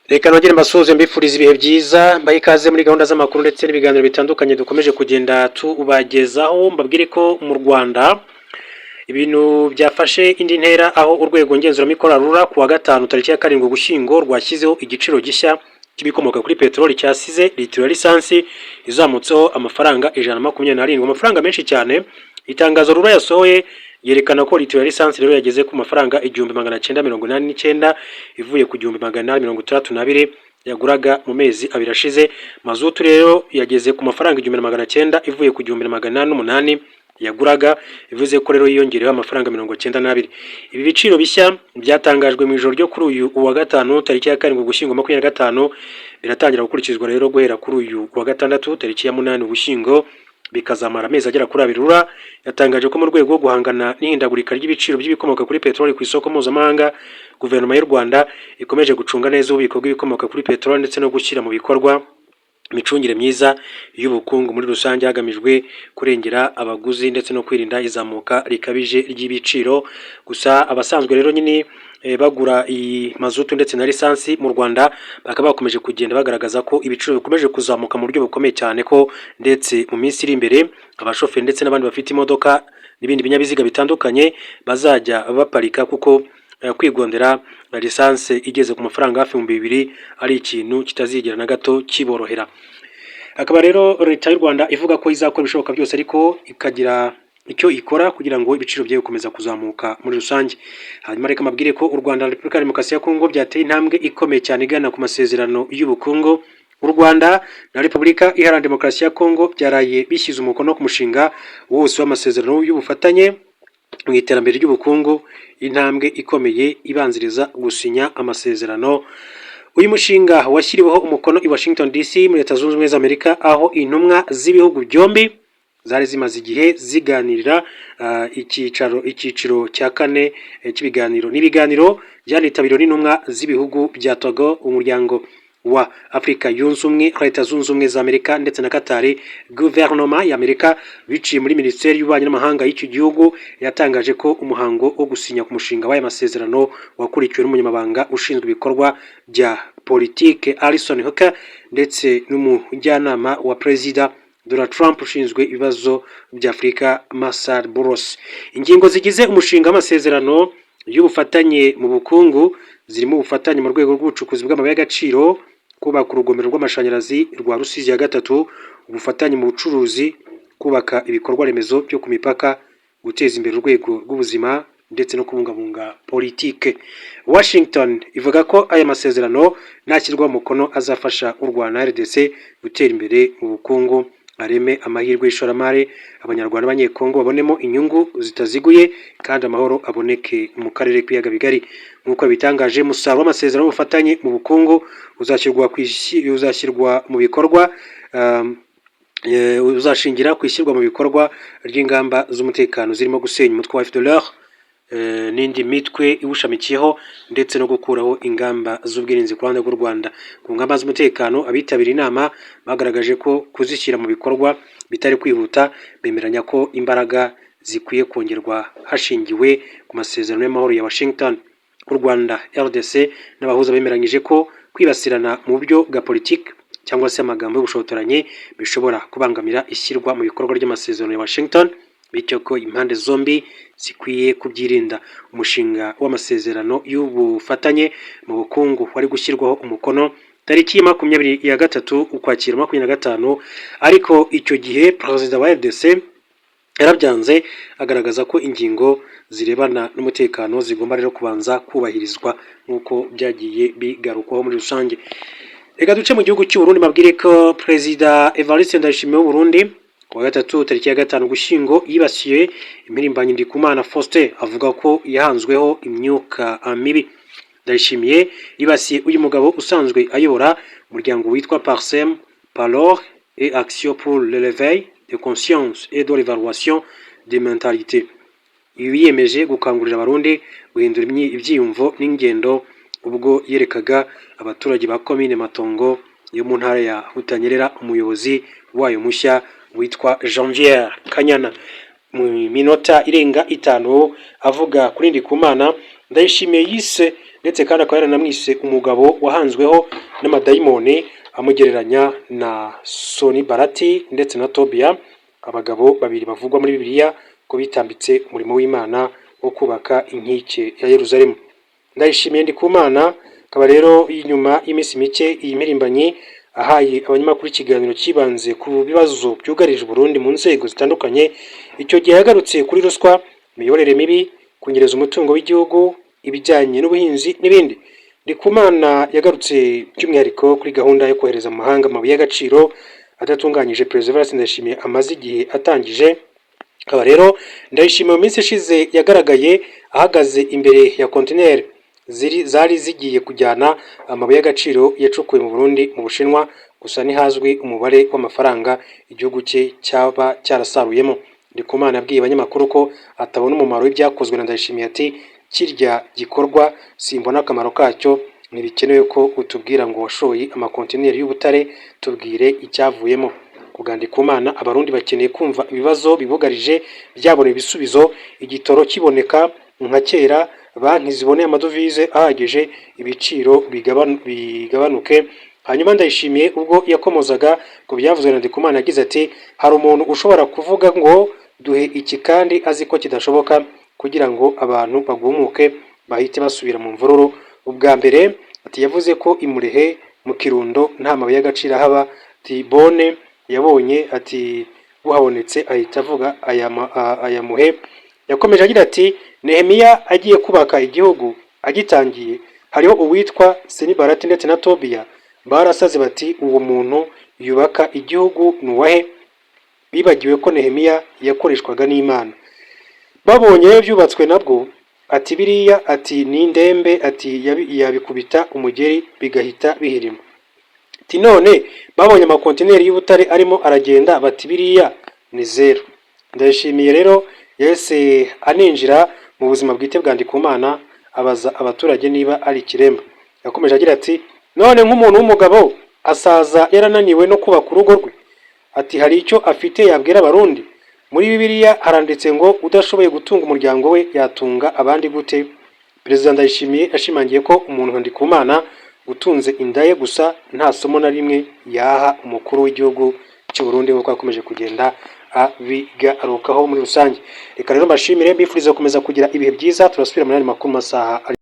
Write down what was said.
Reka nongere mbasuhuze mbifuriza ibihe byiza mbaye ikaze muri gahunda z'amakuru ndetse n'ibiganiro bitandukanye dukomeje kugenda tubagezaho. Mbabwire ko mu Rwanda ibintu byafashe indi ntera, aho urwego ngenzuramikorere RURA kuwa gatanu tariki ya 7 Ugushyingo rwashyizeho igiciro gishya cy'ibikomoka kuri peteroli cyasize litiro ya lisansi izamutseho amafaranga 127, amafaranga menshi cyane. Itangazo RURA yasohoye yerekana ko litiro ya lisansi rero yageze ku mafaranga 1989 ivuye ku 1862 yaguraga mu mezi abiri ashize. Mazutu rero yageze ku mafaranga 1900 ivuye ku 1808 yaguraga, bivuze ko rero yiyongereho amafaranga 92. Ibi biciro bishya byatangajwe mu ijoro ryo kuri uyu wa gatanu tariki ya 7 Ugushyingo 2025, biratangira gukurikizwa rero guhera kuri uyu wa gatandatu tariki ya 8 Ugushyingo, bikazamara amezi agera kuri 2. RURA yatangaje ko mu rwego rwo guhangana n'ihindagurika ry'ibiciro by'ibikomoka kuri peteroli ku isoko mpuzamahanga, guverinoma y'u Rwanda ikomeje gucunga neza ububiko bw'ibikomoka kuri peteroli ndetse no gushyira mu bikorwa imicungire myiza y'ubukungu muri rusange, hagamijwe kurengera abaguzi ndetse no kwirinda izamuka rikabije ry'ibiciro. Gusa abasanzwe rero nyine bagura iyi mazutu ndetse na lisansi mu Rwanda bakaba bakomeje kugenda bagaragaza ko ibiciro bikomeje kuzamuka mu buryo bukomeye cyane, ko ndetse mu minsi iri imbere abashoferi ndetse n'abandi bafite imodoka n'ibindi binyabiziga bitandukanye bazajya baparika, kuko kwigondera lisansi igeze ku mafaranga hafi 2000 ari ikintu kitazigera na gato kiborohera. Akaba rero leta y'u Rwanda ivuga ko izakora ibishoboka byose ariko ikagira icyo ikora kugira ngo ibiciro bye gukomeza kuzamuka muri rusange. Hanyuma reka mabwire ko u Rwanda na Repubulika ya Demokarasi ya Kongo byateye intambwe ikomeye cyane igana ku masezerano y'ubukungu. U Rwanda na Repubulika Iharanira Demokarasi ya Kongo byaraye bishyize umukono ku mushinga wose w'amasezerano y'ubufatanye mu iterambere ry'ubukungu, intambwe ikomeye ibanziriza gusinya amasezerano. Uyu mushinga washyiriweho umukono i Washington DC muri Leta Zunze Ubumwe za Amerika, aho intumwa z'ibihugu byombi zari zimaze igihe ziganirira icyiciro cya 4 cy'ibiganiro. N'ibiganiro byanitabiriwe n'intumwa z'ibihugu bya Togo, umuryango wa Afrika Yunze Ubumwe, Leta Zunze Ubumwe za Amerika ndetse na Qatar. Guverinoma ya Amerika biciye muri Minisiteri y'Ububanyi n'Amahanga y'icyo gihugu yatangaje ko umuhango wo gusinya ku mushinga w'aya masezerano wakurikiwe n'umunyamabanga ushinzwe ibikorwa bya politike Alison Hocker ndetse n'umujyanama wa Perezida Donald Trump ushinzwe ibibazo bya Afurika Masad Boulos. Ingingo zigize umushinga w'amasezerano y'ubufatanye mu bukungu zirimo ubufatanye mu rwego rw'ubucukuzi bw'amabuye y'agaciro, kubaka urugomero rw'amashanyarazi rwa Rusizi ya 3, ubufatanye mu bucuruzi, kubaka ibikorwa remezo byo ku mipaka, guteza imbere urwego rw'ubuzima ndetse no kubungabunga politike. Washington ivuga ko aya masezerano nashyirwa mu mukono azafasha u Rwanda na RDC gutera imbere mu bukungu, areme amahirwe y'ishoramari, abanyarwanda n'abanyekongo babonemo inyungu zitaziguye kandi amahoro aboneke mu karere k'ibiyaga bigari. Nk'uko bitangaje, umusaruro w'amasezerano y'ubufatanye mu bukungu uzashyirwa mu bikorwa uzashingira ku ishyirwa mu bikorwa ry'ingamba z'umutekano zirimo gusenya umutwe wa FDLR n'indi mitwe iwushamikiyeho ndetse no gukuraho ingamba z'ubwirinzi ku ruhande rw'u Rwanda. Ku ngamba z'umutekano, abitabiriye inama bagaragaje ko kuzishyira mu bikorwa bitari kwihuta, bemeranya ko imbaraga zikwiye kongerwa hashingiwe ku masezerano y'amahoro ya Washington. U Rwanda, RDC n'abahuza bemeranyije ko kwibasirana mu buryo bwa politiki cyangwa se amagambo y'ubushotoranyi bishobora kubangamira ishyirwa mu bikorwa ry'amasezerano ya Washington, bityo ko impande zombi zikwiye kubyirinda. Umushinga w'amasezerano y'ubufatanye mu bukungu wari gushyirwaho umukono tariki ya 23 Ukwakira 2025, ariko icyo gihe Perezida wa RDC yarabyanze, agaragaza ko ingingo zirebana n'umutekano zigomba rero kubanza kubahirizwa nk'uko byagiye bigarukwaho muri rusange. Reka duce mu gihugu cy'u Burundi, mabwire ko Perezida Evariste Ndayishimiye w'u Burundi kuwa gatatu tariki ya 5 Ugushyingo yibasiye impirimbanyi Ndikumana Faustin, avuga ko yahanzweho imyuka mibi. Ndayishimiye yibasiye uyu mugabo usanzwe ayobora umuryango witwa Parsem, Parole et Action pour l'éveil de conscience et de l'évaluation des mentalités. Yiyemeje gukangurira abarundi guhindura ibyiyumvo n'ingendo ubwo yerekaga abaturage ba komine Matongo yo mu ntara ya Butanyerera umuyobozi wayo mushya witwa Janvier Kanyana. Mu minota irenga 5 avuga kuri Ndikumana, Ndayishimiye yise ndetse kandi akaba yaranamwise umugabo wahanzweho n'amadayimoni, amugereranya na Soni Barati ndetse na Tobiya, abagabo babiri bavugwa muri Bibiliya ko bitambitse umurimo w'Imana wo kubaka inkike ya Yerusalemu. Ndayishimiye Ndikumana akaba rero inyuma y'iminsi mike iyi mpirimbanyi ahaye abanyamakuru ikiganiro kibanze ku bibazo byugarije Burundi mu nzego zitandukanye. Icyo gihe yagarutse kuri ruswa, imiyoborere mibi, kunyereza umutungo w'igihugu, ibijyanye n'ubuhinzi n'ibindi. Ndikumana yagarutse by'umwihariko kuri gahunda yo kohereza mu mahanga amabuye y'agaciro adatunganyije Perezida Evariste Ndayishimiye amaze igihe atangije. Akaba rero Ndayishimiye mu minsi ishize yagaragaye ahagaze imbere ya kontineri zari zigiye kujyana amabuye y'agaciro yacukuwe mu Burundi mu Bushinwa, gusa ntihazwi umubare w'amafaranga igihugu cye cyaba cyarasaruyemo. Ndikumana yabwiye abanyamakuru ko atabona umumaro w'ibyakozwe na Ndayishimiye ati kirya gikorwa simbona akamaro kacyo, ntibikenewe ko utubwira ngo washoye amakontineri y'ubutare, tubwire icyavuyemo. Kubwa Ndikumana abarundi bakeneye kumva ibibazo bibugarije byaboneye ibisubizo, igitoro kiboneka nka kera, banki ziboneye amadovize ahagije, ibiciro bigabanuke. Hanyuma Ndayishimiye ubwo yakomozaga ku byavuzwe na Ndikumana yagize ati hari umuntu ushobora kuvuga ngo duhe iki kandi azi ko kidashoboka kugira ngo abantu bagumuke bahite basubira mu mvururu. Ubwa mbere ati yavuze ko imurehe mu Kirundo nta mabuye y'agaciro haba, ati bone yabonye ati buhabonetse ahita avuga aya muhe. Yakomeje agira ati Nehemiya agiye kubaka igihugu agitangiye hariho uwitwa Seni Barati ndetse na Tobiya barasaze bati uwo muntu yubaka igihugu nuwahe, bibagiwe ko Nehemiya yakoreshwaga n'Imana. Babonye byubatswe nabwo ati biriya ati ni indembe, ati yabikubita umugeri bigahita bihirima. Ati none babonye amakontineri y'ubutare arimo aragenda bati biriya ni zero. Ndayishimiye rero yese aninjira mu buzima bwite bwa Ndikumana abaza abaturage niba ari ikiremba. Yakomeje agira ati none nk'umuntu w'umugabo asaza yarananiwe no kubaka urugo rwe, ati hari icyo afite yabwira abarundi? Muri Bibiliya haranditse ngo udashoboye gutunga umuryango we yatunga abandi gute? Perezida Ndayishimiye ashimangiye ko umuntu nka Ndikumana utunze inda ye gusa nta somo na rimwe yaha umukuru w'igihugu cy'u Burundi nk'uko akomeje kugenda abigarukaho muri rusange. Reka rero mbashimire, mbifuriza gukomeza kugira ibihe byiza, turasubira mu yandi makuru masaha.